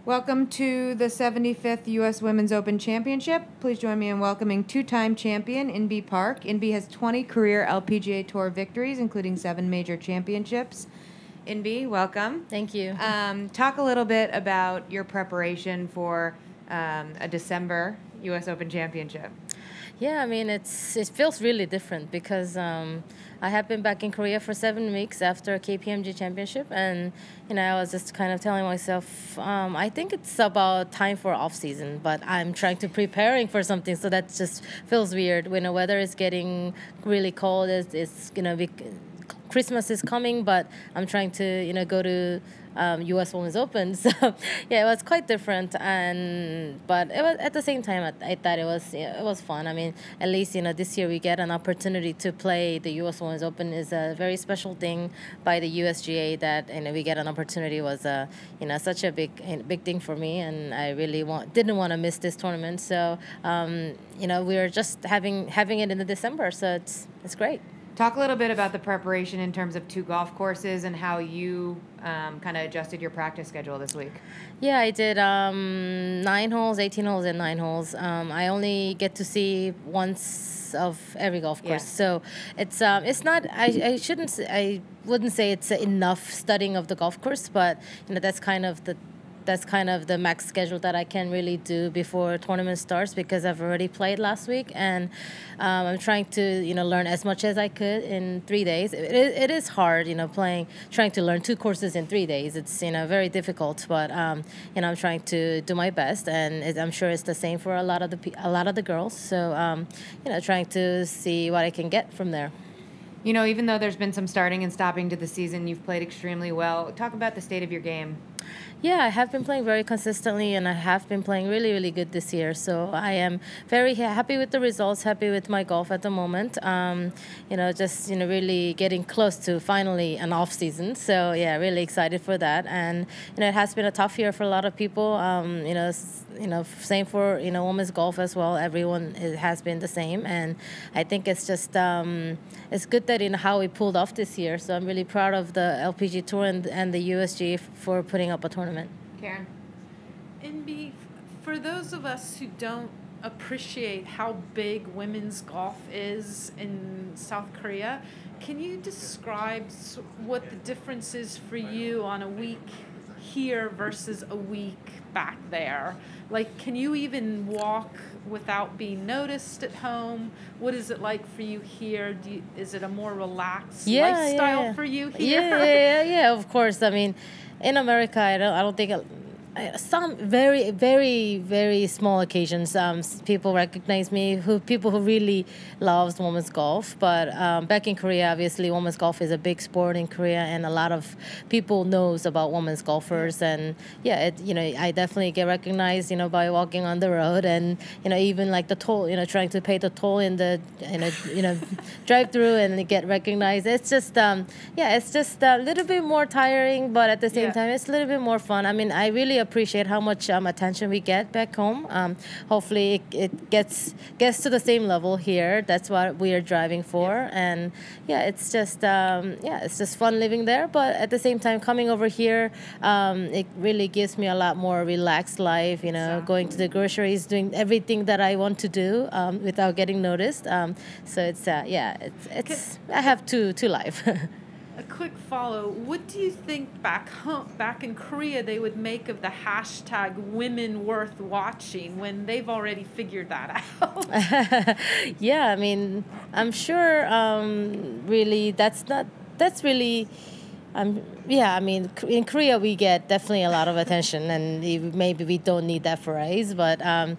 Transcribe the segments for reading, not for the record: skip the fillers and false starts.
Welcome to the 75th U.S. Women's Open Championship. Please join me in welcoming two-time champion Inbee Park. Inbee has 20 career LPGA Tour victories, including 7 major championships. Inbee, welcome. Thank you. Talk a little bit about your preparation for a December U.S. Open Championship. Yeah, I mean, it feels really different because I have been back in Korea for 7 weeks after KPMG Championship, and I was just kind of telling myself, I think it's about time for off season, but I'm trying to preparing for something, so that just feels weird when the weather is getting really cold. It's be Christmas is coming, but I'm trying to go to U.S. Women's Open. So yeah, it was quite different, but it was at the same time I thought it was fun. I mean, at least this year we get an opportunity to play the U.S. Women's Open is a very special thing by the USGA that we get an opportunity was such a big thing for me, and I really didn't want to miss this tournament. So we were just having it in the December, so it's great. Talk a little bit about the preparation in terms of 2 golf courses and how you kind of adjusted your practice schedule this week. Yeah, I did 9 holes, 18 holes, and 9 holes. I only get to see once of every golf course, so it's not. I wouldn't say it's enough studying of the golf course, but that's kind of the max schedule that I can really do before a tournament starts, because I've already played last week, and I'm trying to learn as much as I could in 3 days. It is hard, trying to learn 2 courses in 3 days. It's very difficult, but I'm trying to do my best, and I'm sure it's the same for a lot of the girls. So trying to see what I can get from there. Even though there's been some starting and stopping to the season, you've played extremely well. Talk about the state of your game. Yeah, I have been playing very consistently, and I have been playing really, really good this year. So I am very happy with the results, happy with my golf at the moment. Just really getting close to finally an off season. So yeah, really excited for that. And it has been a tough year for a lot of people. Same for women's golf as well. Everyone has been the same, and I think it's just it's good that how we pulled off this year. So I'm really proud of the LPGA Tour and the USG for putting up a tournament. Karen? Inbee, for those of us who don't appreciate how big women's golf is in South Korea, can you describe what the difference is for you on a week here versus a week back there? Like, can you even walk without being noticed at home? What is it like for you here? Is it a more relaxed lifestyle for you here? Yeah, of course. I mean, in America, I don't think some very, very, very small occasions people recognize me, people who really loves women's golf. But back in Korea, obviously women's golf is a big sport in Korea, and a lot of people knows about women's golfers. And yeah, I definitely get recognized by walking on the road, and even like the toll, trying to pay the toll in the drive through and get recognized. It's just it's just a little bit more tiring, but at the same time it's a little bit more fun. I mean, I really appreciate how much attention we get back home. Hopefully it gets to the same level here. That's what we are driving for. And it's just it's just fun living there, but at the same time coming over here, it really gives me a lot more relaxed life, going to the groceries, doing everything that I want to do without getting noticed. So it's I have two life. A quick follow. What do you think back in Korea they would make of the hashtag women worth watching when they've already figured that out? Yeah, I mean, I'm sure really that's really I mean, in Korea we get definitely a lot of attention, and maybe we don't need that phrase, but I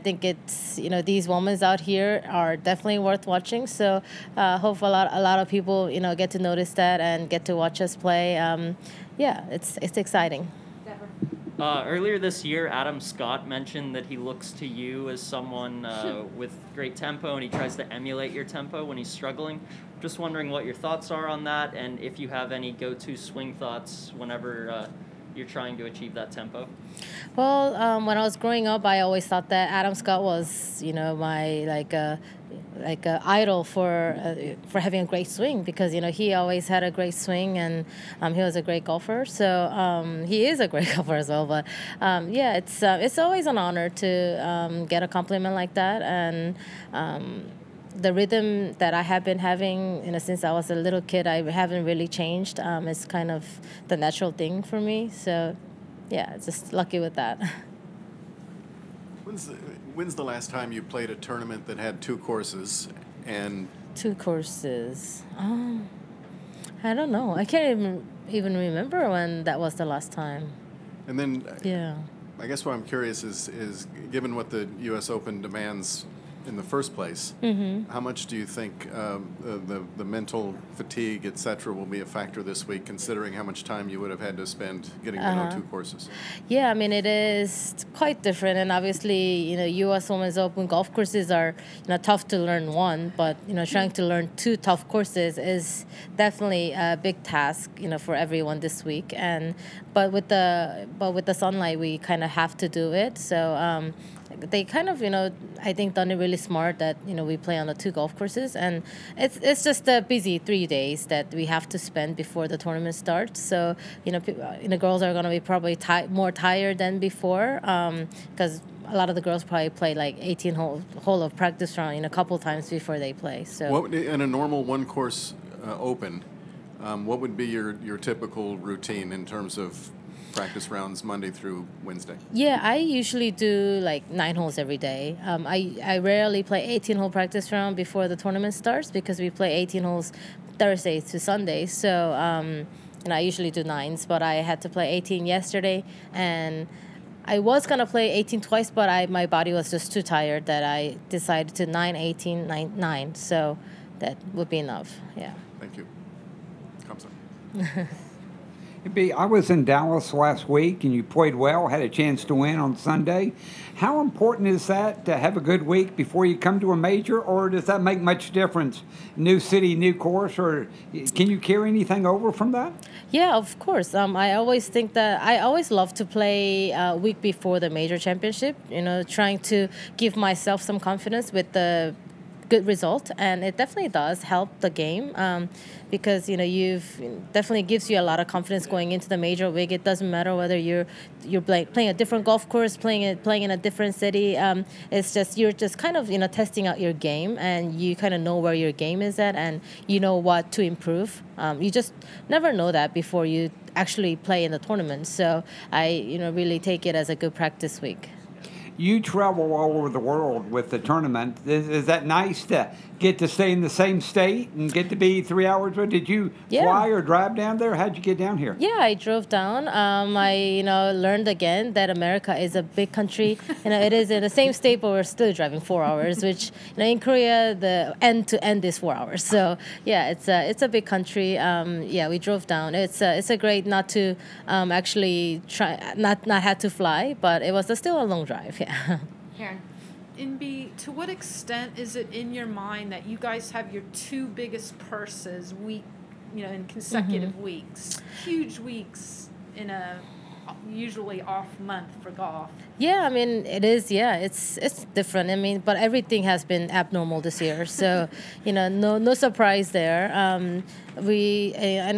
think it's these women out here are definitely worth watching. So hope a lot of people get to notice that and get to watch us play. It's exciting. Earlier this year, Adam Scott mentioned that he looks to you as someone with great tempo, and he tries to emulate your tempo when he's struggling. Just wondering what your thoughts are on that, and if you have any go-to swing thoughts whenever you're trying to achieve that tempo. Well, when I was growing up, I always thought that Adam Scott was, my like a idol for having a great swing, because he always had a great swing, and he was a great golfer. So he is a great golfer as well. But yeah, it's always an honor to get a compliment like that, and the rhythm that I have been having, since I was a little kid, I haven't really changed. It's kind of the natural thing for me. So yeah, just lucky with that. When's the last time you played a tournament that had 2 courses? And 2 courses. I don't know. I can't even remember when that was the last time. And then, Yeah. I guess what I'm curious is given what the U.S. Open demands in the first place, how much do you think the mental fatigue, et cetera, will be a factor this week, considering how much time you would have had to spend getting to know 2 courses? Yeah, I mean, it is quite different, and obviously, U.S. Women's Open golf courses are, tough to learn one, but trying to learn 2 tough courses is definitely a big task, for everyone this week. But with the sunlight, we kind of have to do it. So they kind of, I think done it really smart that we play on the 2 golf courses, and it's just a busy 3 days that we have to spend before the tournament starts. So the girls are going to be probably more tired than before, because a lot of the girls probably play like 18 hole of practice round a couple times before they play. So in a normal 1-course Open, what would be your typical routine in terms of practice rounds Monday through Wednesday? Yeah, I usually do like 9 holes every day. I rarely play 18-hole practice round before the tournament starts, because we play 18 holes Thursday to Sunday. So I usually do 9s, but I had to play 18 yesterday, and I was going to play 18 twice, but my body was just too tired that I decided to 9, 18, 9, 9. So that would be enough, yeah. Thank you. Comes up. I was in Dallas last week, and you played well, had a chance to win on Sunday. How important is that to have a good week before you come to a major, or does that make much difference? New city, new course, or can you carry anything over from that? Yeah, of course. I always think that I always love to play a week before the major championship, trying to give myself some confidence with the good result, and it definitely does help the game, because you've definitely gives you a lot of confidence going into the major week. It doesn't matter whether you're playing a different golf course, playing in a different city. It's just you're just kind of testing out your game, and you kind of know where your game is at, and you know what to improve. You just never know that before you actually play in the tournament. So I really take it as a good practice week. You travel all over the world with the tournament. Is that nice to get to stay in the same state and get to be 3 hours? Did you fly or drive down there? How'd you get down here? Yeah, I drove down. I learned again that America is a big country. It is in the same state, but we're still driving 4 hours. Which in Korea, the end to end is 4 hours. So yeah, it's a big country. Yeah, we drove down. It's a great not to actually try not had to fly, but it was still a long drive. Yeah. Karen. Inbee, to what extent is it in your mind that you guys have your 2 biggest purses in consecutive weeks, huge weeks in a usually off month for golf? Yeah, I mean it is. Yeah, it's different. I mean, but everything has been abnormal this year, so no surprise there. And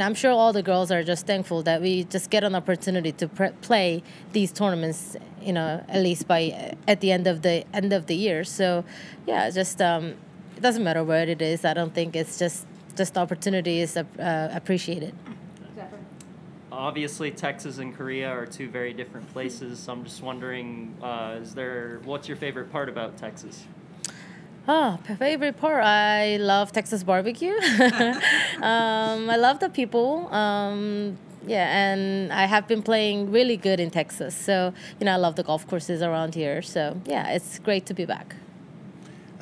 I'm sure all the girls are just thankful that we just get an opportunity to play these tournaments. At least at the end of the year. So yeah, just it doesn't matter where it is. I don't think it's just the opportunity is appreciated. Obviously, Texas and Korea are 2 very different places. So I'm just wondering, what's your favorite part about Texas? Oh, favorite part. I love Texas barbecue. I love the people. Yeah, and I have been playing really good in Texas. So, I love the golf courses around here. So, yeah, it's great to be back.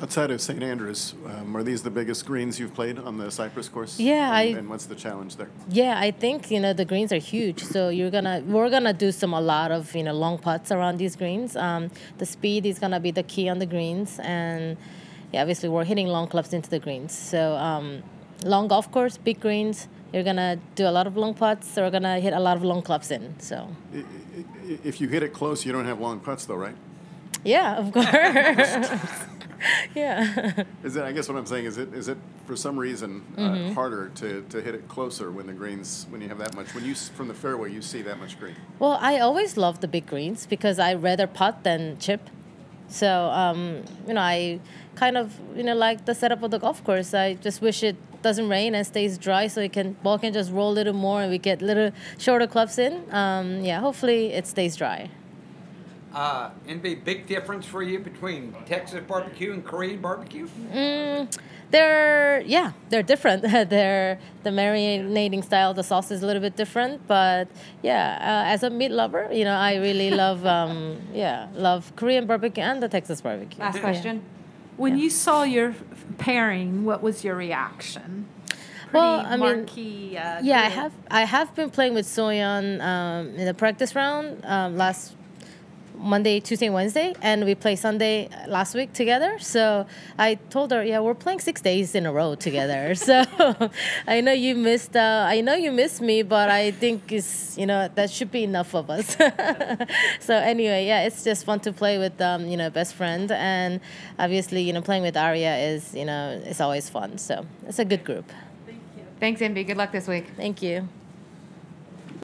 Outside of St. Andrews, are these the biggest greens you've played on the Cypress course? Yeah, and what's the challenge there? Yeah, I think the greens are huge. So we're gonna do a lot of long putts around these greens. The speed is gonna be the key on the greens, and yeah, obviously we're hitting long clubs into the greens. So long golf course, big greens. You're gonna do a lot of long putts, so we're gonna hit a lot of long clubs in. So if you hit it close, you don't have long putts though, right? Yeah, of course. Yeah. Is it? I guess what I'm saying is it for some reason harder to hit it closer when the greens when you have that much when you from the fairway you see that much green. Well, I always love the big greens because I rather putt than chip. So I kind of like the setup of the golf course. I just wish it doesn't rain and stays dry so ball can just roll a little more and we get little shorter clubs in. Hopefully it stays dry. And be big difference for you between Texas barbecue and Korean barbecue? They're different. The marinating style of the sauce is a little bit different, but as a meat lover, I really love love Korean barbecue and the Texas barbecue. Last question. When you saw your pairing, what was your reaction? Well, I mean, marquee, I have been playing with Soyeon in the practice round last Monday, Tuesday, Wednesday, and we played Sunday last week together. So I told her, we're playing 6 days in a row together. So I know you missed me, but I think it's that should be enough of us. So anyway, it's just fun to play with best friend, and obviously playing with Arya is it's always fun. So it's a good group. Thanks, Envy. Good luck this week. Thank you.